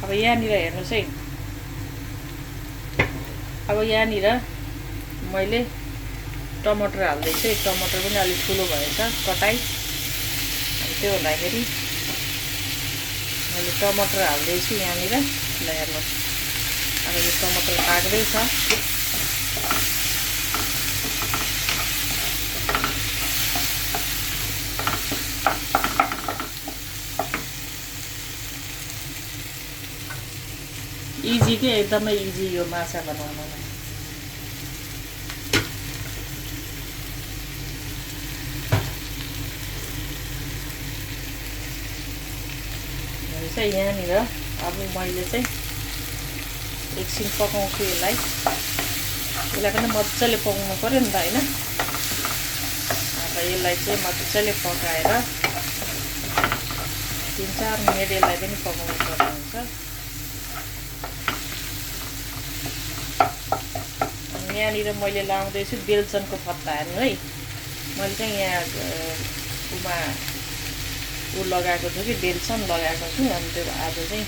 अब यहाँनिर हेर्नुहोस् है, अब यहाँनिर मैले टमाटर हाल्दैछु। टमाटर पनि अलिक ठुलो भएछ कटाइ। अनि त्यो हुँदाखेरि मैले टमाटर हाल्दैछु यहाँनिर। ल हेर्नुहोस्, अब यो टमाटर पाक्दैछ। इजी के, एकदमै इजी यो माछा बनाउनमा। चाहिँ यहाँनिर अब मैले चाहिँ एकछिन पकाउँछु यसलाई पनि मजाले पकाउनु पर्यो नि त हैन। अब यसलाई चाहिँ मजाले पकाएर 3-4 मिनेट यसलाई पनि पकाउनु पर्ने हुन्छ। अनि यहाँनिर मैले लाउँदैछु बेलचनको पत्ता। हेर्नु है, मैले चाहिँ यहाँ लगाएको छु कि बेलसन लगाएको छु। अनि त्यो आज चाहिँ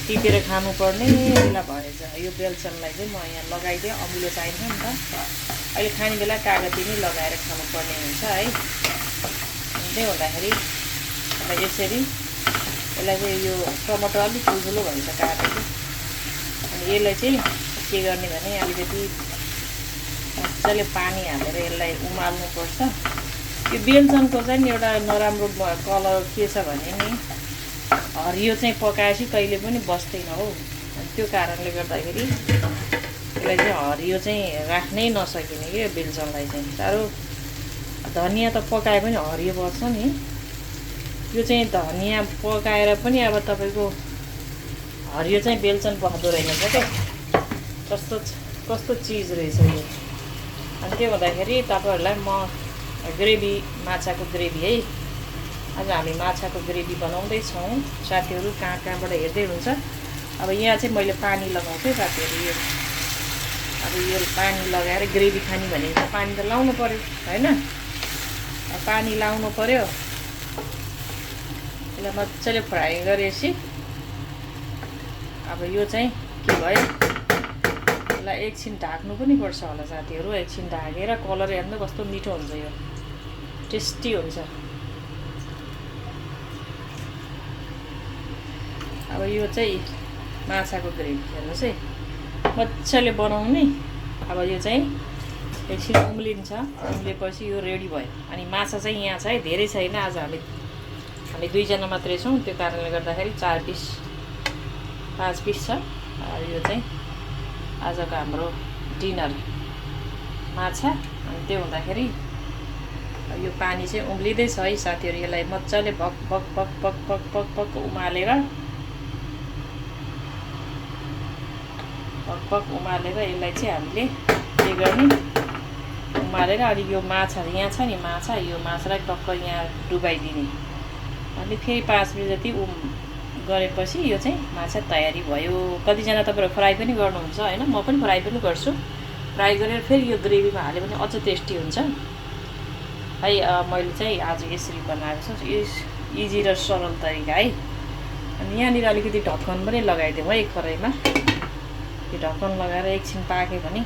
टिपेर खानुपर्ने बेला भएछ। यो बेलसनलाई चाहिँ म यहाँ लगाइदिएँ, अमिलो चाहिन्छ नि त। अहिले खाने बेला कागती नै लगाएर खानुपर्ने हुन्छ है। अनि त्यही हुँदाखेरि अब यसरी यसलाई चाहिँ यो टमाटर अलिक ठुल्ठुलो भएछ काटेको। अनि यसलाई चाहिँ के गर्ने भने अलिकति मजाले पानी हालेर यसलाई उमाल्नुपर्छ। यो बेलसनको चाहिँ एउटा नराम्रो कलर के छ भने नि, हरियो चाहिँ पकाएपछि कहिले पनि बस्दैन हो। त्यो कारणले गर्दाखेरि यसलाई चाहिँ हरियो चाहिँ राख्नै नसकिने कि बेलसनलाई चाहिँ। साह्रो धनियाँ त पकाए पनि हरियो बस्छ नि। यो चाहिँ धनियाँ पकाएर पनि अब तपाईँको हरियो चाहिँ बेलसन बस्दो रहेछ क्या। कस्तो चिज रहेछ यो। अनि त्यो हुँदाखेरि तपाईँहरूलाई म ग्रेभी, माछाको ग्रेभी है, आज हामी माछाको ग्रेभी बनाउँदैछौँ। साथीहरू कहाँबाट हेर्दै हुन्छ। अब यहाँ चाहिँ मैले पानी लगाउँछु है साथीहरू। यो अब यो पानी लगाएर ग्रेभी खाने भनेको त पानी त लाउनु पर्यो हैन। पानी लाउनु पर्यो। यसलाई मजाले फ्राई गरेपछि अब यो चाहिँ के भयो, यसलाई एकछिन ढाक्नु पनि पर्छ होला साथीहरू। एकछिन ढाकेर कलर हेर्नु कस्तो मिठो हुन्छ, यो टेस्टी हुन्छ। अब यो चाहिँ माछाको ग्रेभी हेर्नुहोस् है, मजाले बनाउने। अब यो चाहिँ एकछिन उम्लिन्छ, उम्लेपछि यो रेडी भयो। अनि माछा चाहिँ यहाँ छ है, धेरै छैन। आज हामी 2 जना मात्रै छौँ। त्यो कारणले गर्दाखेरि 4 पिस 5 पिस छ। यो चाहिँ आजको हाम्रो डिनर माछा। अनि त्यो हुँदाखेरि यो पानी चाहिँ उम्लिँदैछ है साथीहरू। यसलाई मजाले भक भक भक भक भक भक भक उमालेर यसलाई चाहिँ हामीले के गर्ने, उमालेर अनि यो माछा यहाँ छ नि, माछा यो माछालाई टक्क यहाँ डुबाइदिने। अनि फेरि 5 मिनट जति गरेपछि यो चाहिँ माछा तयारी भयो। कतिजना तपाईँहरू फ्राई पनि गर्नुहुन्छ हैन, म पनि फ्राई पनि गर्छु। फ्राई गरेर फेरि यो ग्रेभीमा हाल्यो भने अझ टेस्टी हुन्छ है। मैले चाहिँ आज यसरी बनाएको छु, इजी र सरल तरिका है। अनि यहाँनिर अलिकति ढक्कन पनि लगाइदिउँ है कराईमा। यो ढक्कन लगाएर एकछिन पाक्यो भने